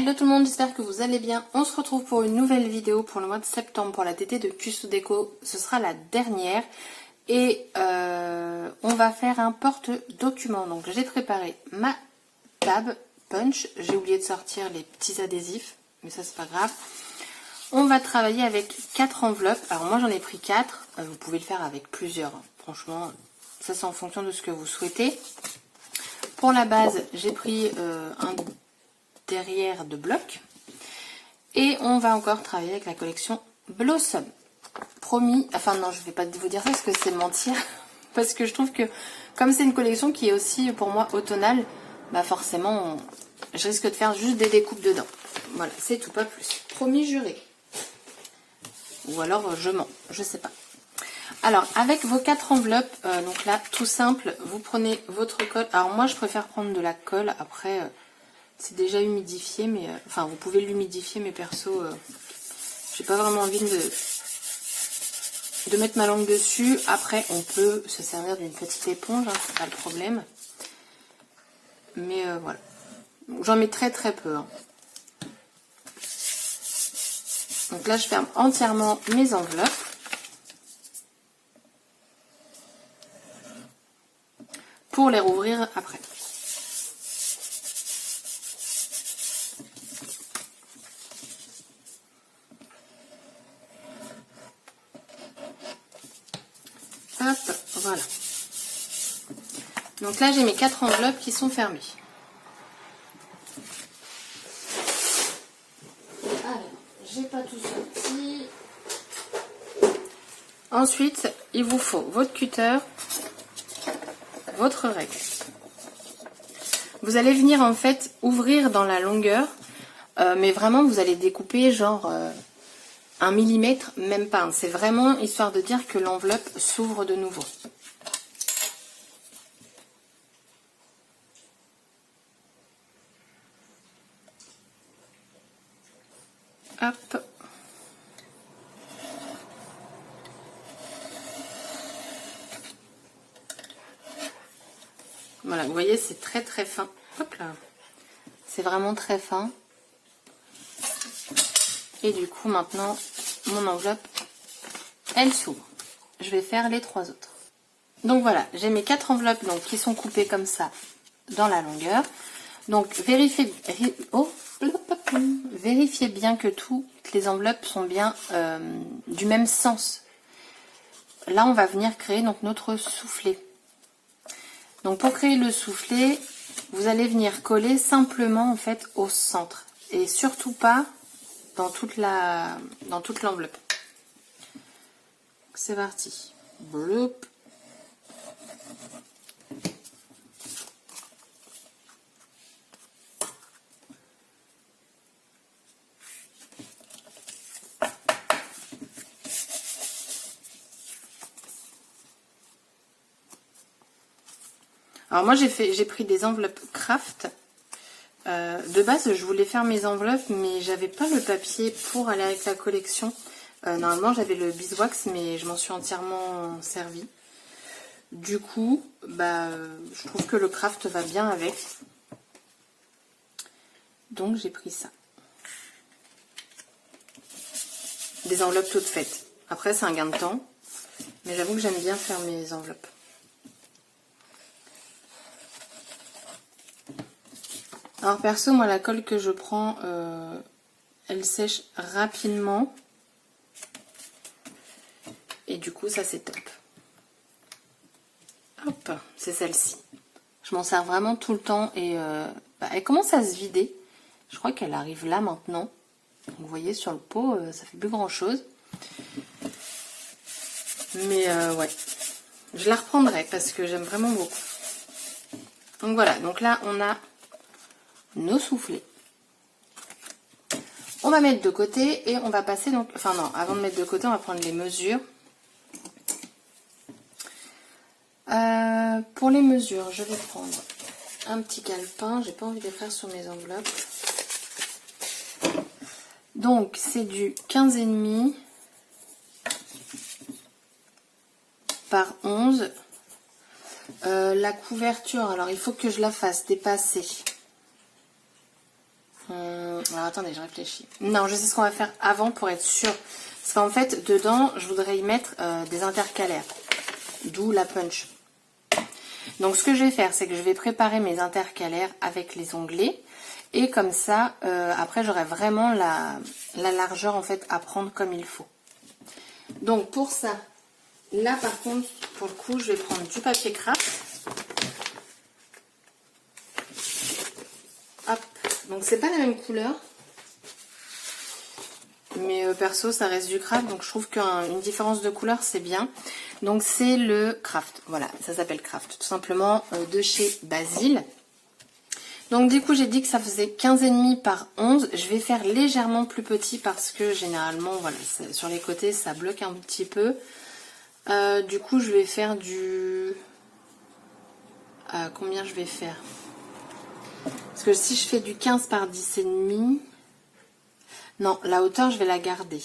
Hello tout le monde, j'espère que vous allez bien. On se retrouve pour une nouvelle vidéo pour le mois de septembre pour la TT de Cusso Déco. Ce sera la dernière et on va faire un porte-document. Donc j'ai préparé ma table punch. J'ai oublié de sortir les petits adhésifs, mais ça c'est pas grave. On va travailler avec 4 enveloppes. Alors moi j'en ai pris 4. Vous pouvez le faire avec plusieurs. Franchement, ça c'est en fonction de ce que vous souhaitez. Pour la base, j'ai pris un derrière de blocs. Et on va encore travailler avec la collection Blossom. Promis, enfin non, je ne vais pas vous dire ça parce que c'est mentir. Parce que je trouve que comme c'est une collection qui est aussi pour moi automnale, bah forcément, je risque de faire juste des découpes dedans. Voilà, c'est tout, pas plus. Promis, juré. Ou alors je mens, je sais pas. Alors, avec vos 4 enveloppes, donc là, tout simple, vous prenez votre colle. Alors moi, je préfère prendre de la colle. Après, c'est déjà humidifié, mais enfin, vous pouvez l'humidifier, mais perso, j'ai pas vraiment envie de mettre ma langue dessus. Après, on peut se servir d'une petite éponge, hein, c'est pas le problème. Mais voilà. J'en mets très très peu. Hein. Donc là, je ferme entièrement mes enveloppes. Pour les rouvrir après. Hop, voilà. Donc là, j'ai mes 4 enveloppes qui sont fermées. Alors, j'ai pas tout sorti. Ensuite, il vous faut votre cutter, votre règle. Vous allez venir en fait ouvrir dans la longueur, mais vraiment vous allez découper genre 1 millimètre, même pas. C'est vraiment histoire de dire que l'enveloppe s'ouvre de nouveau. Hop. Voilà, vous voyez, c'est très très fin. Hop là. C'est vraiment très fin. Et du coup, maintenant, mon enveloppe, elle s'ouvre. Je vais faire les 3 autres. Donc voilà, j'ai mes 4 enveloppes donc, qui sont coupées comme ça dans la longueur. Donc vérifiez bien que toutes les enveloppes sont bien du même sens. Là, on va venir créer donc notre soufflet. Donc pour créer le soufflet, vous allez venir coller simplement en fait au centre et surtout pas dans toute l'enveloppe. C'est parti. Bloup. Alors moi j'ai pris des enveloppes craft. De base je voulais faire mes enveloppes mais j'avais pas le papier pour aller avec la collection. Normalement j'avais le beeswax mais je m'en suis entièrement servi. Du coup bah je trouve que le craft va bien avec. Donc j'ai pris ça. Des enveloppes toutes faites. Après c'est un gain de temps. Mais j'avoue que j'aime bien faire mes enveloppes. Alors perso, moi la colle que je prends, elle sèche rapidement. Et du coup, ça c'est top. Hop, c'est celle-ci. Je m'en sers vraiment tout le temps et elle commence à se vider. Je crois qu'elle arrive là maintenant. Vous voyez sur le pot, ça fait plus grand chose. Mais ouais, je la reprendrai parce que j'aime vraiment beaucoup. Donc voilà, donc là on a nos soufflets. On va mettre de côté et on va passer donc, enfin non, avant de mettre de côté, on va prendre les mesures. Pour les mesures, je vais prendre un petit calepin. J'ai pas envie d'écrire sur mes enveloppes. Donc c'est du 15,5 par 11. La couverture, alors il faut que je la fasse dépasser Alors attendez, je réfléchis. Non, je sais ce qu'on va faire avant pour être sûr. Parce qu'en fait, dedans, je voudrais y mettre des intercalaires. D'où la punch. Donc ce que je vais faire, c'est que je vais préparer mes intercalaires avec les onglets. Et comme ça, après, j'aurai vraiment la largeur en fait à prendre comme il faut. Donc pour ça, là par contre, pour le coup, je vais prendre du papier craft. Hop. Donc c'est pas la même couleur. Mais perso, ça reste du craft. Donc je trouve qu'une différence de couleur, c'est bien. Donc c'est le craft. Voilà, ça s'appelle craft. Tout simplement de chez Basile. Donc du coup, j'ai dit que ça faisait 15,5 par 11. Je vais faire légèrement plus petit parce que généralement, voilà, sur les côtés, ça bloque un petit peu. Du coup, je vais faire du... combien je vais faire? Parce que si je fais du 15 par 10,5... Non, la hauteur, je vais la garder.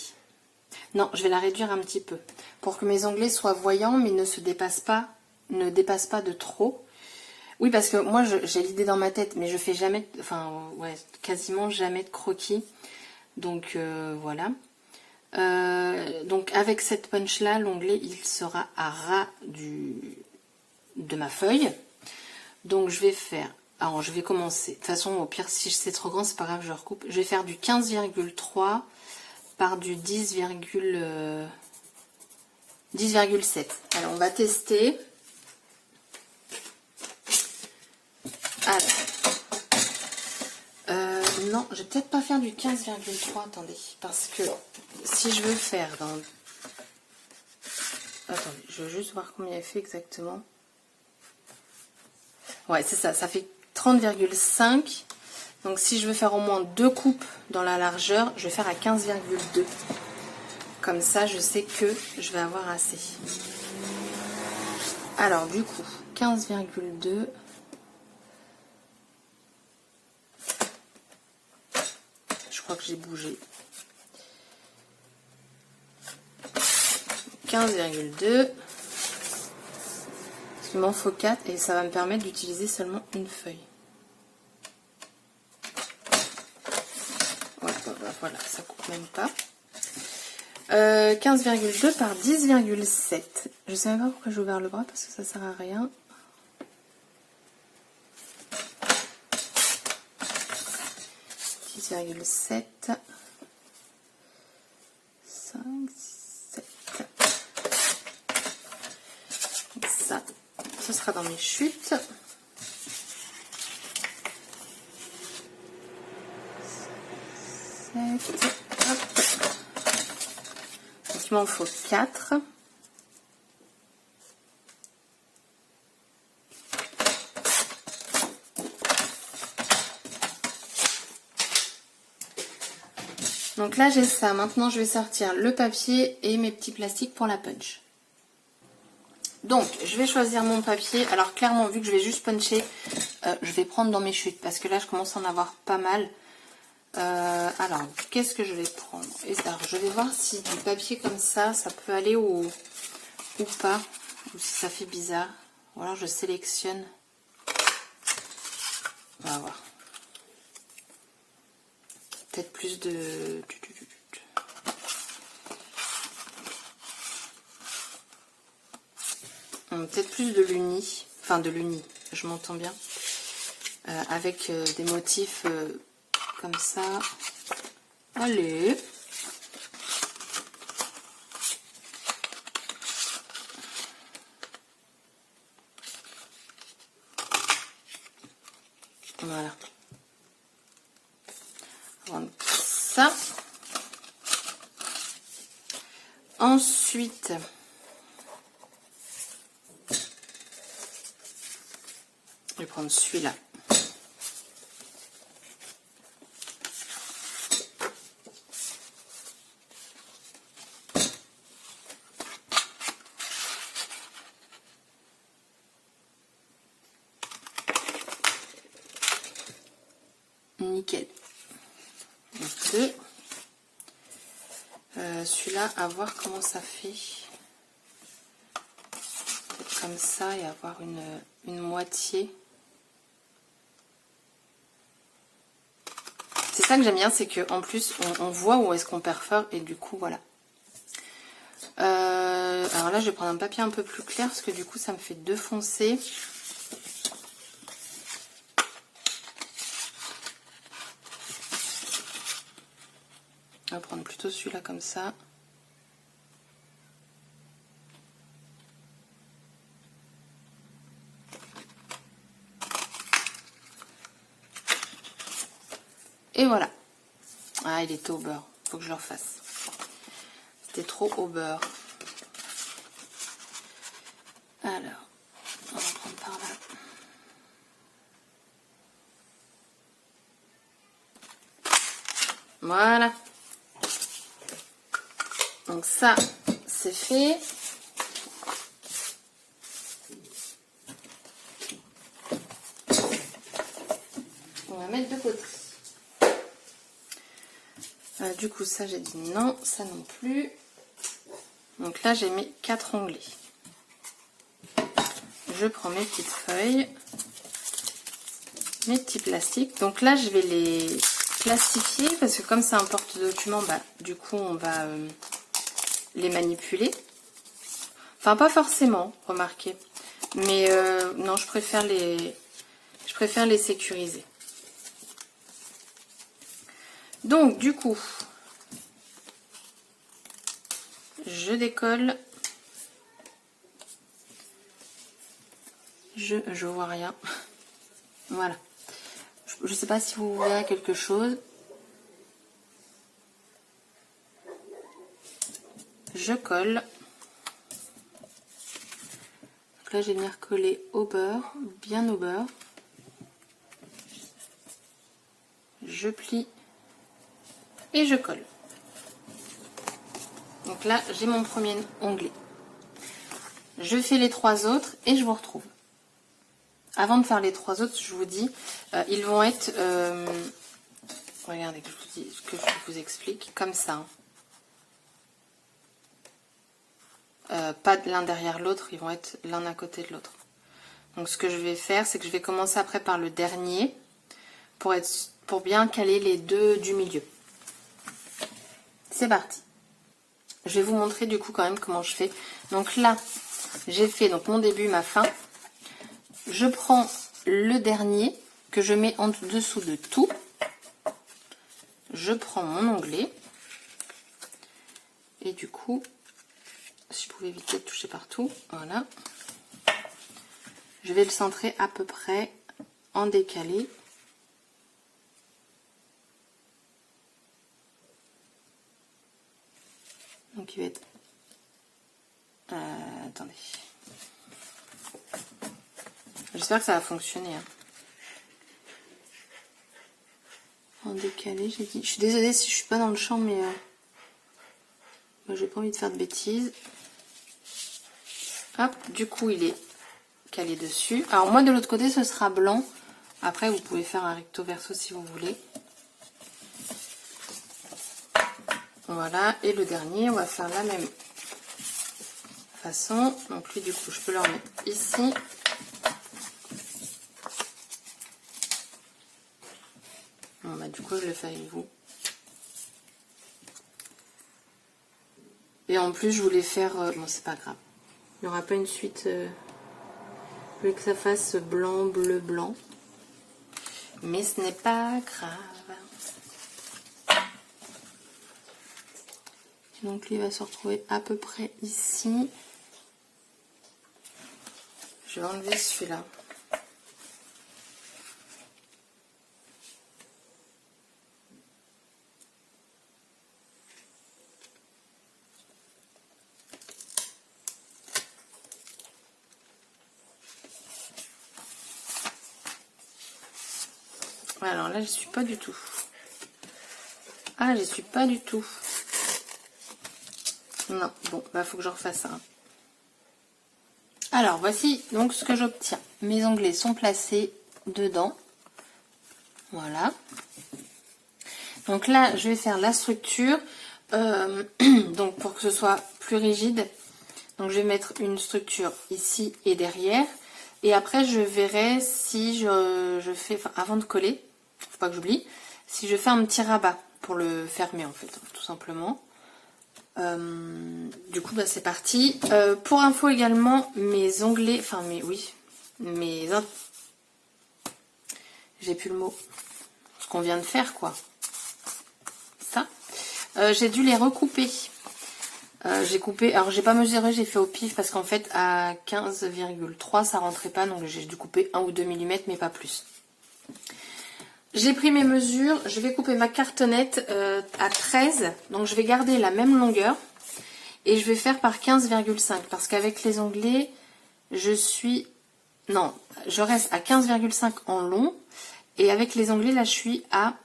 Non, je vais la réduire un petit peu. Pour que mes onglets soient voyants, mais ne dépassent pas de trop. Oui, parce que moi, j'ai l'idée dans ma tête, mais je fais jamais... Enfin, ouais, quasiment jamais de croquis. Donc, voilà. Donc, avec cette punch-là, l'onglet, il sera à ras de ma feuille. Donc, je vais faire... Alors, je vais commencer. De toute façon, au pire, si c'est trop grand, c'est pas grave, je recoupe. Je vais faire du 15,3 par du 10,7. Alors, on va tester. Alors, non, je vais peut-être pas faire du 15,3, attendez, parce que si je veux faire dans... Attendez, je veux juste voir combien il fait exactement. Ouais, c'est ça, ça fait 30,5. Donc si je veux faire au moins 2 coupes dans la largeur, je vais faire à 15,2. Comme ça, je sais que je vais avoir assez. Alors du coup, 15,2... Je crois que j'ai bougé. 15,2. Il m'en faut 4 et ça va me permettre d'utiliser seulement une feuille. Voilà, ça coupe même pas. 15,2 par 10,7. Je sais même pas pourquoi j'ai ouvert le bras parce que ça sert à rien. « 10,7 » 5, 6, 7. Ça, ce sera dans mes chutes. Donc il m'en faut 4. Donc là j'ai ça. Maintenant je vais sortir le papier et mes petits plastiques pour la punch. Donc je vais choisir mon papier. Alors clairement, vu que je vais juste puncher, je vais prendre dans mes chutes parce que là je commence à en avoir pas mal. Alors qu'est-ce que je vais prendre? Alors je vais voir si du papier comme ça peut aller ou pas, ou si ça fait bizarre. Ou alors je sélectionne. On va voir. Peut-être plus de... Peut-être plus de l'uni. Enfin de l'uni, je m'entends bien. Avec des motifs comme ça. Allez. Voilà. Ça. Ensuite, je vais prendre celui-là. Nickel. Donc, celui-là, à voir comment ça fait. Comme ça et avoir une moitié. C'est ça que j'aime bien, c'est qu'en plus on voit où est-ce qu'on perfore et du coup voilà. Alors là je vais prendre un papier un peu plus clair parce que du coup ça me fait deux foncés. On va prendre plutôt celui-là comme ça. Et voilà. Ah, il était au beurre. Faut que je le refasse. C'était trop au beurre. Alors, on va prendre par là. Voilà. Donc ça, c'est fait. On va mettre de côté. Du coup, ça, j'ai dit non, ça non plus. Donc là, j'ai mis 4 onglets. Je prends mes petites feuilles, mes petits plastiques. Donc là, je vais les plastifier parce que comme c'est un porte-document, bah, du coup, on va les manipuler. Enfin, pas forcément, remarquez. Mais non, je préfère les sécuriser. Donc, du coup, je décolle. Je vois rien. Voilà. Je sais pas si vous voyez quelque chose. Je colle. Donc là, j'ai bien recollé au beurre, bien au beurre. Je plie et je colle. Donc là, j'ai mon premier onglet. Je fais les 3 autres et je vous retrouve. Avant de faire les 3 autres, je vous dis, ils vont être... regardez, que je vous explique, comme ça. Pas l'un derrière l'autre, ils vont être l'un à côté de l'autre. Donc ce que je vais faire, c'est que je vais commencer après par le dernier, pour bien caler les deux du milieu. C'est parti. Je vais vous montrer du coup quand même comment je fais. Donc là, j'ai fait donc mon début, ma fin. Je prends le dernier que je mets en dessous de tout. Je prends mon onglet. Et du coup, si je pouvais éviter de toucher partout, voilà. Je vais le centrer à peu près en décalé. Donc il va être... attendez. J'espère que ça va fonctionner. Hein. En décalé, j'ai dit. Je suis désolée si je suis pas dans le champ, mais moi j'ai pas envie de faire de bêtises. Hop, du coup il est calé dessus. Alors moi de l'autre côté ce sera blanc. Après vous pouvez faire un recto verso si vous voulez. Voilà, et le dernier on va faire la même façon. Donc lui du coup je peux le remettre ici. Bon bah du coup je le fais avec vous. Et en plus je voulais faire... bon c'est pas grave. Il n'y aura pas une suite... je voulais que ça fasse blanc, bleu, blanc. Mais ce n'est pas grave. Donc lui il va se retrouver à peu près ici. Je vais enlever celui-là. Alors là, je suis pas du tout. Ah, je suis pas du tout. Non, bon, bah faut que je refasse ça. Alors, voici donc ce que j'obtiens. Mes onglets sont placés dedans. Voilà. Donc là, je vais faire la structure. Donc pour que ce soit plus rigide. Donc je vais mettre une structure ici et derrière. Et après, je verrai si je fais... Enfin, avant de coller, faut pas que j'oublie. si je fais un petit rabat pour le fermer en fait, tout simplement. Du coup, bah, c'est parti. Pour info également, mes onglets, enfin j'ai plus le mot. Ce qu'on vient de faire, quoi. Ça. J'ai dû les recouper. J'ai coupé, alors j'ai pas mesuré, j'ai fait au pif parce qu'en fait à 15,3 ça rentrait pas, donc j'ai dû couper 1 ou 2 mm mais pas plus. J'ai pris mes mesures, je vais couper ma cartonnette à 13, donc je vais garder la même longueur et je vais faire par 15,5 parce qu'avec les onglets je reste à 15,5 en long et avec les onglets là je suis à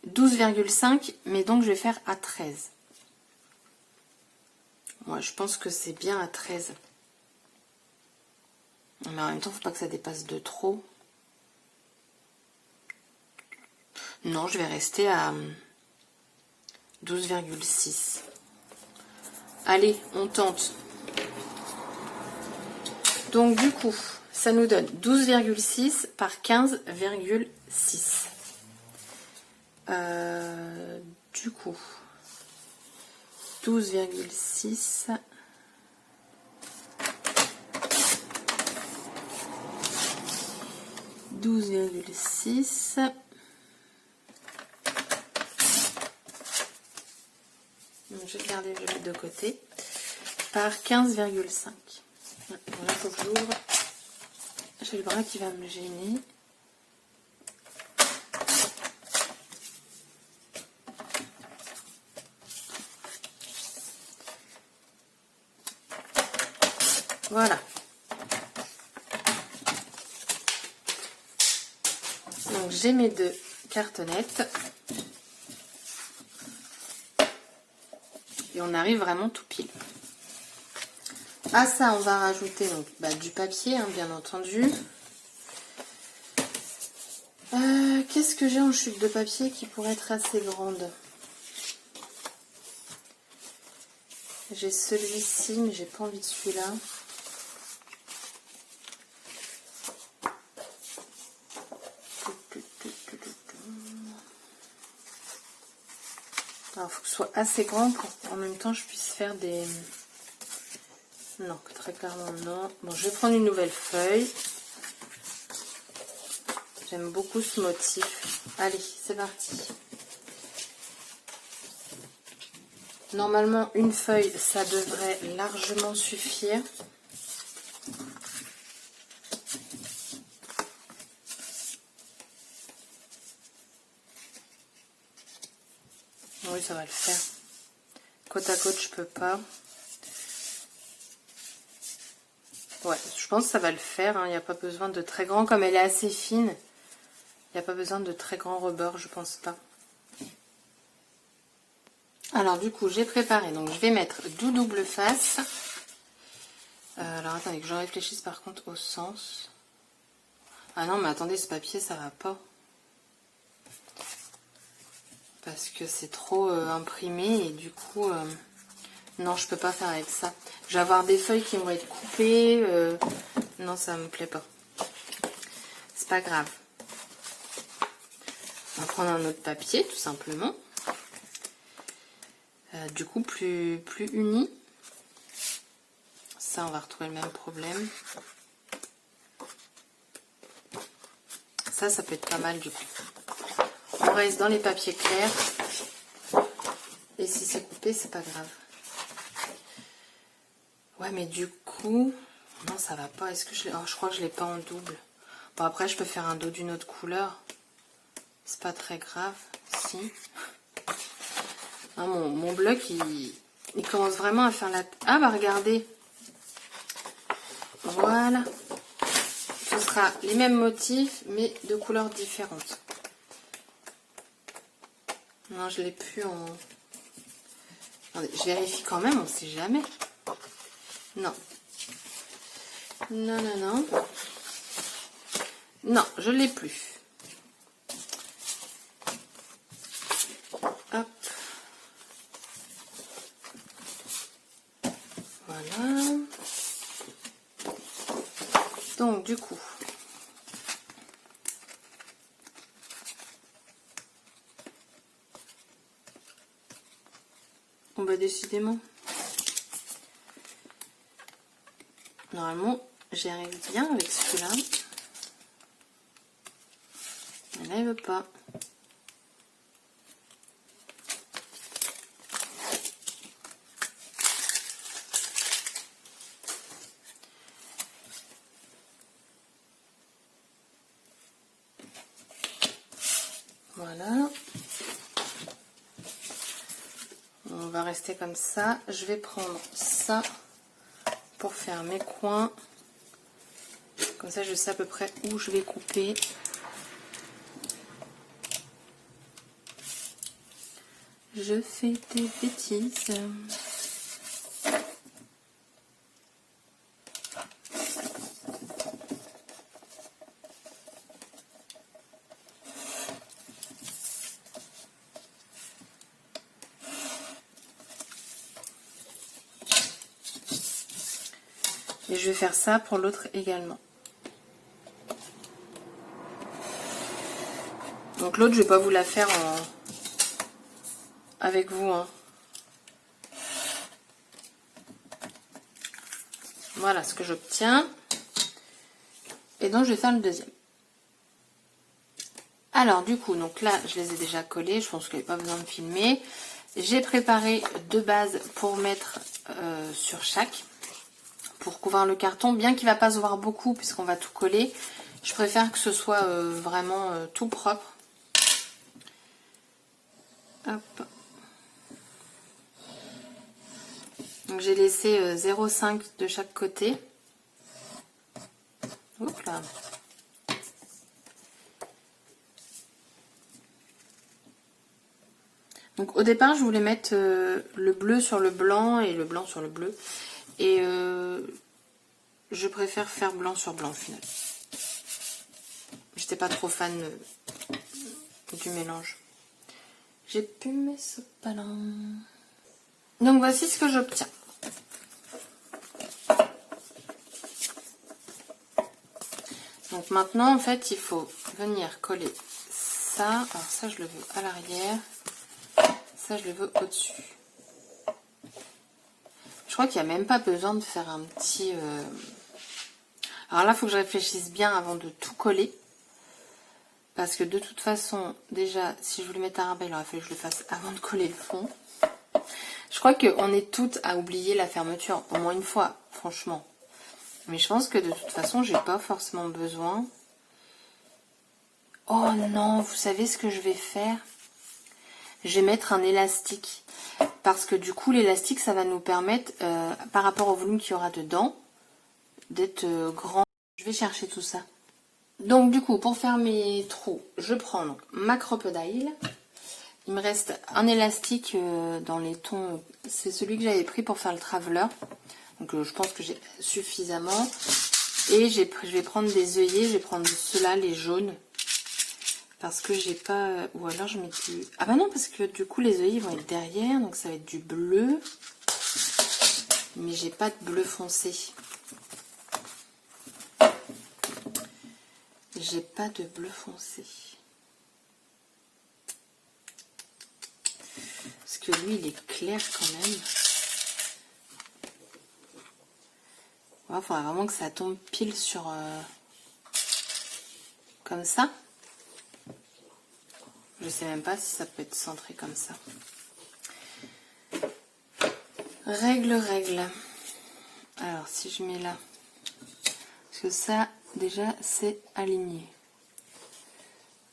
12,5 mais donc je vais faire à 13. Moi, je pense que c'est bien à 13. Mais en même temps, faut pas que ça dépasse de trop. Non, je vais rester à 12,6. Allez, on tente. Donc, du coup, ça nous donne 12,6 par 15,6. Du coup... 12,6 12,6 je vais garder, je vais mettre de côté par 15,5. Là, faut que j'ouvre. J'ai le bras qui va me gêner. Voilà. Donc j'ai mes deux cartonnettes. Et on arrive vraiment tout pile. À ça, on va rajouter donc, du papier, hein, bien entendu. Qu'est-ce que j'ai en chute de papier qui pourrait être assez grande? J'ai celui-ci, mais j'ai pas envie de celui-là. Alors, il faut que ce soit assez grand pour qu'en même temps je puisse faire des... Non, très clairement non. Bon, je vais prendre une nouvelle feuille. J'aime beaucoup ce motif. Allez, c'est parti. Normalement, une feuille, ça devrait largement suffire. Oui, ça va le faire. Côte à côte, je peux pas. Ouais, je pense que ça va le faire. Il n'y a pas besoin de très grand. Comme elle est assez fine, il n'y a pas besoin de très grand rebord, je pense pas. Alors du coup, j'ai préparé. Donc je vais mettre du double face. Alors attendez que je réfléchisse par contre au sens. Ah non, mais attendez, ce papier, ça va pas. Parce que c'est trop imprimé et du coup... non, je peux pas faire avec ça. Je vais avoir des feuilles qui vont être coupées. Non, ça me plaît pas. C'est pas grave. On va prendre un autre papier, tout simplement. Du coup, plus uni. Ça, on va retrouver le même problème. Ça peut être pas mal, du coup. On reste dans les papiers clairs. Et si c'est coupé, c'est pas grave. Ouais, mais du coup... Non, ça va pas. Est-ce que je crois que je l'ai pas en double. Bon, après, je peux faire un dos d'une autre couleur. C'est pas très grave. Si. Ah, mon bloc, il commence vraiment à faire la... Ah, bah, regardez. Voilà. Ce sera les mêmes motifs, mais de couleurs différentes. Non, je l'ai plus en... Attendez, je vérifie quand même, on ne sait jamais. Non. Non, non, non. Non, je ne l'ai plus. Hop. Voilà. Donc, du coup... bah décidément. Normalement, j'y arrive bien avec celui-là. Mais là, il veut pas. Voilà. On va rester comme ça. Je vais prendre ça pour faire mes coins. Comme ça, je sais à peu près où je vais couper. Je fais des bêtises. Et je vais faire ça pour l'autre également. Donc l'autre, je vais pas vous la faire avec vous. Hein. Voilà ce que j'obtiens. Et donc je vais faire le deuxième. Alors du coup, donc là, je les ai déjà collés. Je pense qu'il n'y a pas besoin de filmer. J'ai préparé deux bases pour mettre sur chaque. Pour couvrir le carton, bien qu'il ne va pas se voir beaucoup puisqu'on va tout coller. Je préfère que ce soit vraiment tout propre. Hop. Donc j'ai laissé 0,5 de chaque côté. Hop là. Donc au départ je voulais mettre le bleu sur le blanc et le blanc sur le bleu. Et je préfère faire blanc sur blanc au final. J'étais pas trop fan du mélange. J'ai pu mes sopalins. Donc voici ce que j'obtiens. Donc maintenant en fait il faut venir coller ça. Alors ça je le veux à l'arrière. Ça je le veux au-dessus. Je crois qu'il n'y a même pas besoin de faire un petit... Alors là il faut que je réfléchisse bien avant de tout coller. Parce que de toute façon, déjà, si je voulais mettre un rabais, il aurait fallu que je le fasse avant de coller le fond. Je crois qu'on est toutes à oublier la fermeture, au moins une fois, franchement. Mais je pense que de toute façon, j'ai pas forcément besoin. Oh non, vous savez ce que je vais faire? Je vais mettre un élastique. Parce que du coup, l'élastique, ça va nous permettre, par rapport au volume qu'il y aura dedans, d'être grand. Je vais chercher tout ça. Donc du coup, pour faire mes trous, je prends donc ma crocodile. Il me reste un élastique dans les tons, c'est celui que j'avais pris pour faire le traveler. Donc je pense que j'ai suffisamment. Et je vais prendre des œillets, je vais prendre ceux-là, les jaunes. Parce que j'ai pas... Ou alors je mets du... Ah bah non, parce que du coup les œillets vont être derrière, donc ça va être du bleu. Mais j'ai pas de bleu foncé. J'ai pas de bleu foncé. Parce que lui, il est clair quand même. Il faudra vraiment que ça tombe pile sur... comme ça. Je sais même pas si ça peut être centré comme ça. Règle. Alors, si je mets là... Parce que ça... Déjà, c'est aligné.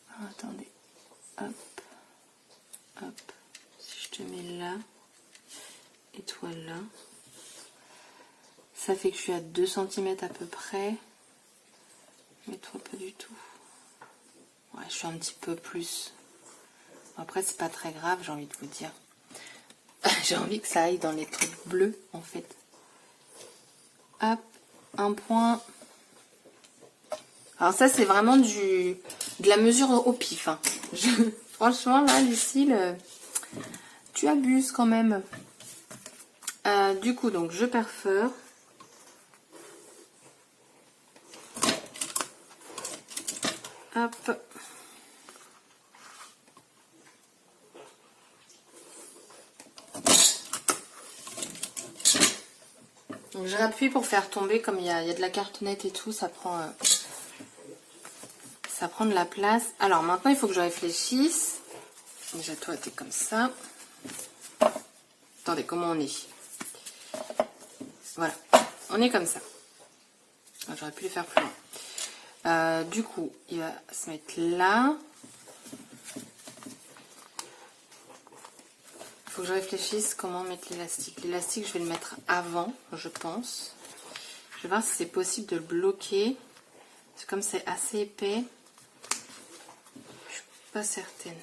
Alors, attendez. Hop. Hop. Si je te mets là. Et toi là. Ça fait que je suis à 2 cm à peu près. Mais toi, pas du tout. Ouais, je suis un petit peu plus. Après, c'est pas très grave, j'ai envie de vous dire. J'ai envie que ça aille dans les trucs bleus, en fait. Hop. Un point... Alors ça c'est vraiment de la mesure au pif. Hein. Franchement là Lucille, tu abuses quand même. Du coup donc je perfore. Hop. Donc je rappuie pour faire tomber, comme il y a de la cartonnette et tout, ça prend de la place. Alors maintenant il faut que je réfléchisse. Déjà toi t'es comme ça. Attendez, comment on est? Voilà, on est comme ça. J'aurais pu le faire plus loin. Du coup, il va se mettre là. Il faut que je réfléchisse comment mettre l'élastique. L'élastique, je vais le mettre avant, je pense. Je vais voir si c'est possible de le bloquer. Parce que comme c'est assez épais, je suis pas certaine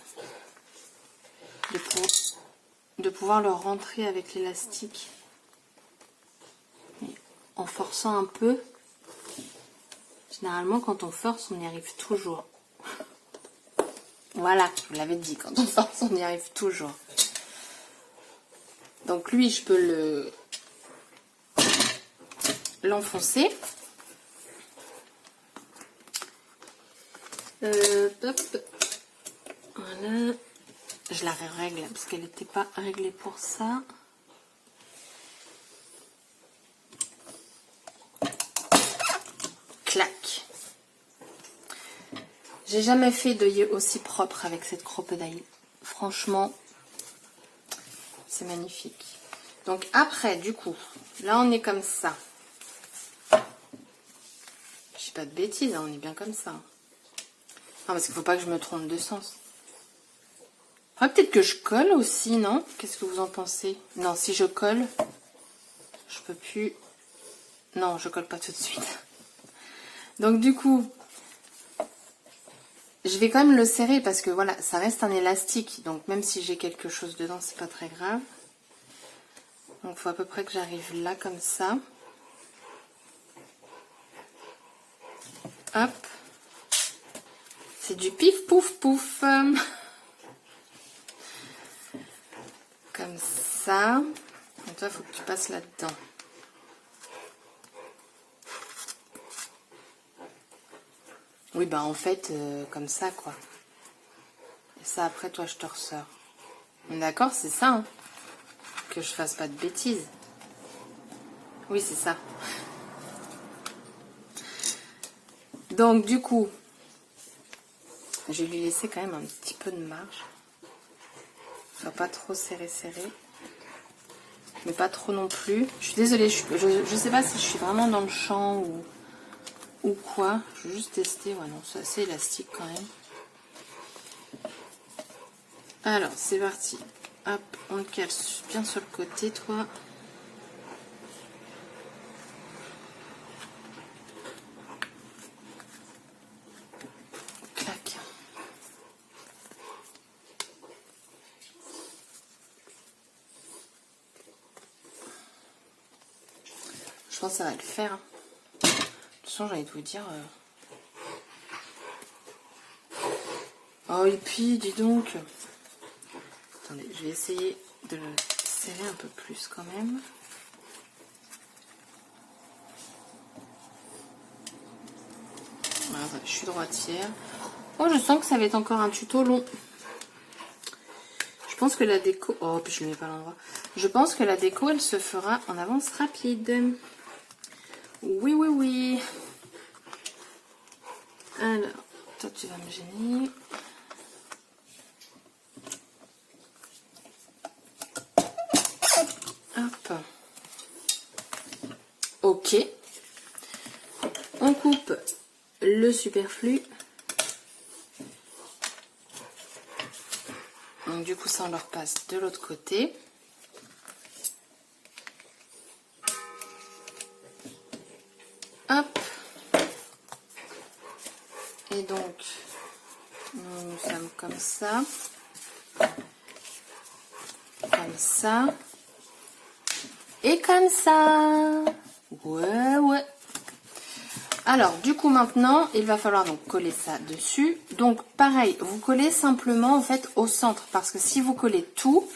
de pouvoir le rentrer avec l'élastique. En forçant un peu. Généralement, quand on force, on y arrive toujours. Voilà, je vous l'avais dit, quand on force, on y arrive toujours. Donc lui, je peux l'enfoncer. Hop. Voilà. Je la règle parce qu'elle n'était pas réglée pour ça. Clac. J'ai jamais fait d'œillet aussi propre avec cette crocodile. Franchement, c'est magnifique. Donc après, du coup, là on est comme ça. Je sais pas de bêtises, hein, on est bien comme ça. Non, parce qu'il faut pas que je me trompe de sens. Peut-être que je colle aussi, non? Qu'est-ce que vous en pensez? Non, si je colle, je peux plus... Non, je colle pas tout de suite. Donc du coup, je vais quand même le serrer parce que voilà, ça reste un élastique. Donc même si j'ai quelque chose dedans, c'est pas très grave. Donc il faut à peu près que j'arrive là comme ça. Hop. C'est du pif pouf pouf. Comme ça. Et toi, il faut que tu passes là-dedans. Oui, bah en fait, comme ça, quoi. Et ça, après, toi, je te ressors. D'accord, c'est ça, hein. Que je fasse pas de bêtises. Oui, c'est ça. Donc, du coup, je vais lui laisser quand même un petit peu de marge. Soit pas trop serré. Mais pas trop non plus. Je suis désolée, je sais pas si je suis vraiment dans le champ ou quoi. Je vais juste tester. Ouais, non, c'est assez élastique quand même. Alors, c'est parti. Hop, on le cale bien sur le côté, toi. Clac. Je pense que ça va le faire. De toute façon, j'ai envie de vous dire... Oh, et puis, dis donc... Attendez, je vais essayer de le serrer un peu plus quand même. Voilà, je suis droitière. Oh, je sens que ça va être encore un tuto long. Je pense que la déco... Oh, puis je ne mets pas à l'endroit. Je pense que la déco, elle se fera en avance rapide. Oui. Alors, toi, tu vas me gêner. Hop. Ok. On coupe le superflu. Donc du coup ça on le repasse de l'autre côté. Hop. Et donc nous sommes comme ça. Comme ça. Et comme ça. Ouais. Alors, du coup, maintenant, il va falloir donc coller ça dessus. Donc, pareil, vous collez simplement, en fait, au centre. Parce que si vous collez tout,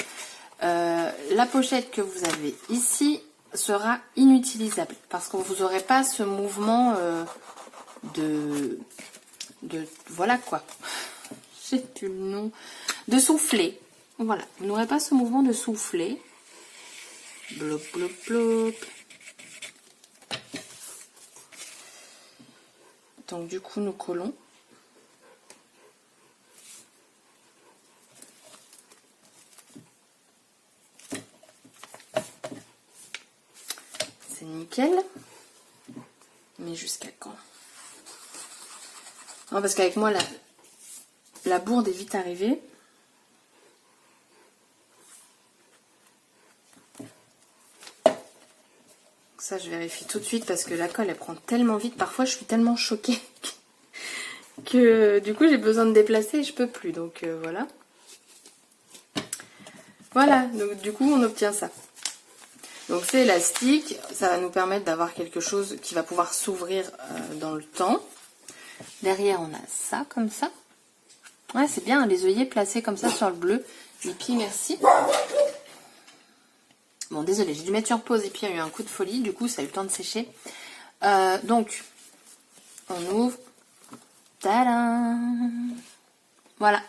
la pochette que vous avez ici sera inutilisable. Parce que vous n'aurez pas ce mouvement voilà quoi. J'ai plus le nom. De souffler. Voilà, vous n'aurez pas ce mouvement de souffler. Blop. Donc du coup, nous collons. C'est nickel. Mais jusqu'à quand? Non, parce qu'avec moi, la bourde est vite arrivée. Ça, je vérifie tout de suite parce que la colle, elle prend tellement vite. Parfois, je suis tellement choquée que du coup, j'ai besoin de déplacer et je peux plus. Donc, voilà. Voilà, donc du coup, on obtient ça. Donc, c'est élastique. Ça va nous permettre d'avoir quelque chose qui va pouvoir s'ouvrir dans le temps. Derrière, on a ça, comme ça. Ouais, c'est bien, les œillets placés comme ça sur le bleu. Hippie, merci. Bon, désolé, j'ai dû mettre sur pause et puis il y a eu un coup de folie. Du coup, ça a eu le temps de sécher. Donc, on ouvre. Tadam! Voilà.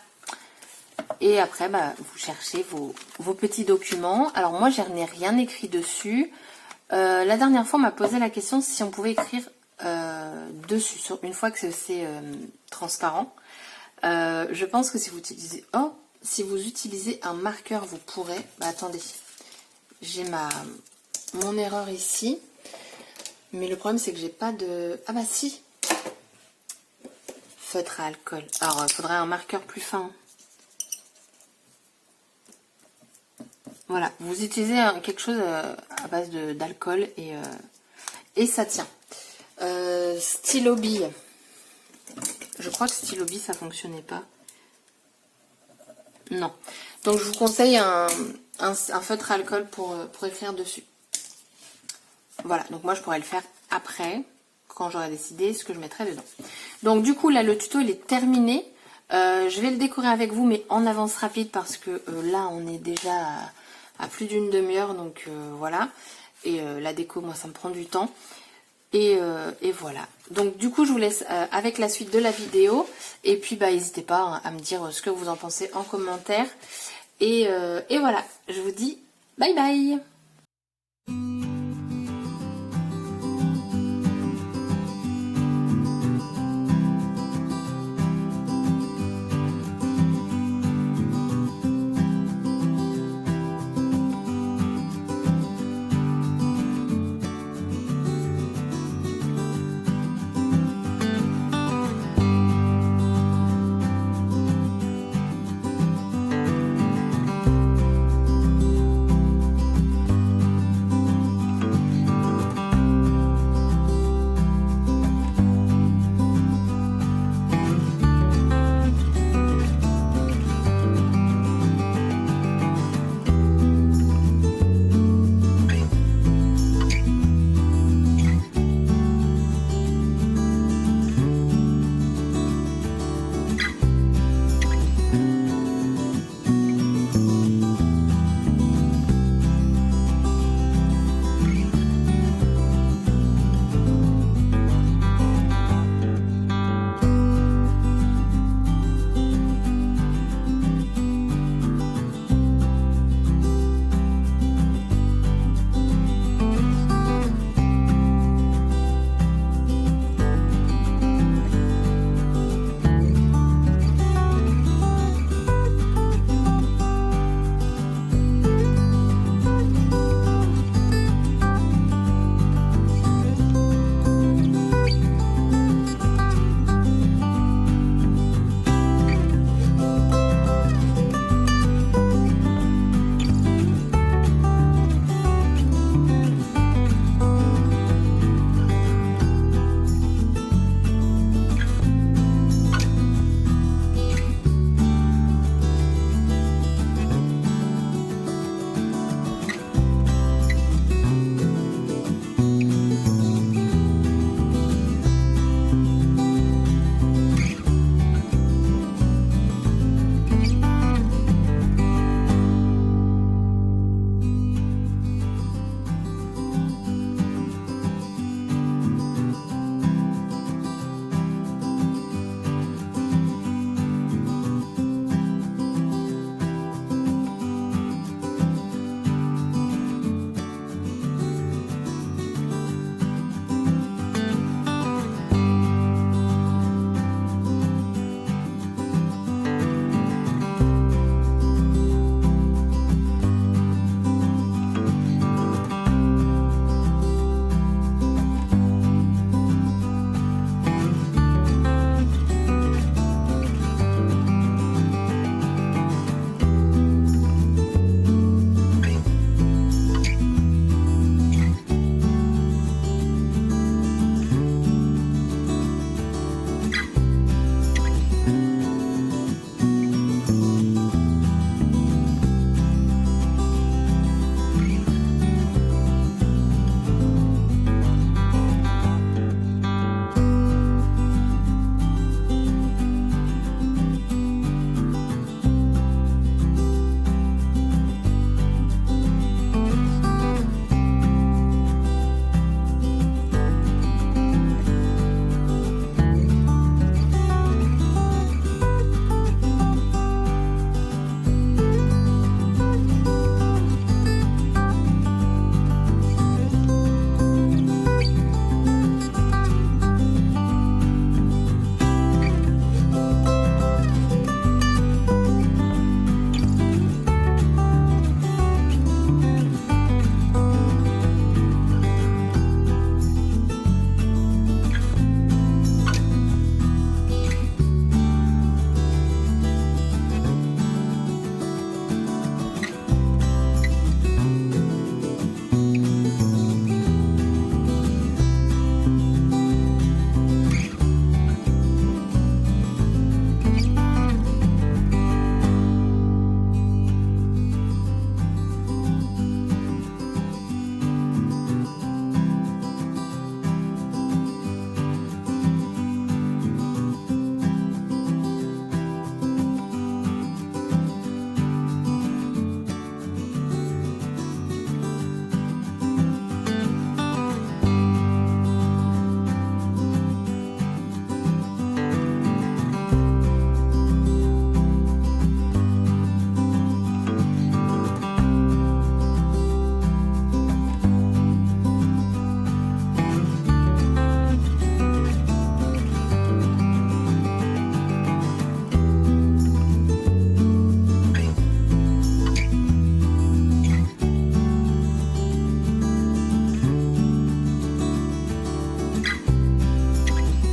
Et après, bah, vous cherchez vos petits documents. Alors, moi, je n'ai rien écrit dessus. La dernière fois, on m'a posé la question si on pouvait écrire dessus, une fois que c'est transparent. Je pense que si vous utilisez un marqueur, vous pourrez. Bah, attendez. J'ai mon erreur ici. Mais le problème, c'est que j'ai pas de... Ah bah si. Feutre à alcool. Alors, il faudrait un marqueur plus fin. Voilà. Vous utilisez quelque chose à base d'alcool et ça tient. Stylo bille. Je crois que stylo bille, ça fonctionnait pas. Non. Donc, je vous conseille un feutre à alcool pour écrire dessus. Voilà, donc moi je pourrais le faire après, quand j'aurai décidé ce que je mettrai dedans. Donc du coup là le tuto il est terminé. Je vais le décorer avec vous mais en avance rapide parce que là on est déjà à plus d'une demi-heure. Donc voilà. Et la déco moi ça me prend du temps. Et voilà. Donc du coup je vous laisse avec la suite de la vidéo. Et puis bah n'hésitez pas hein, à me dire ce que vous en pensez en commentaire. Et voilà, je vous dis bye bye.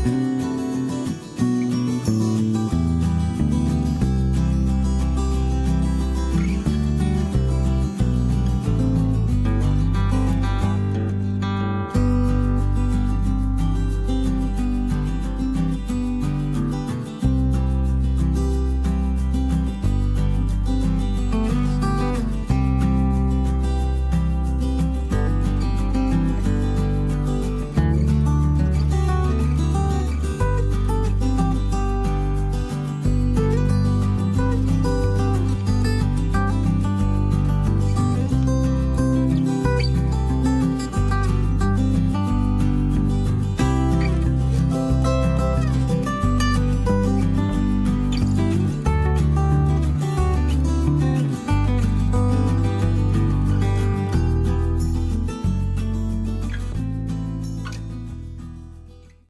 Ciao.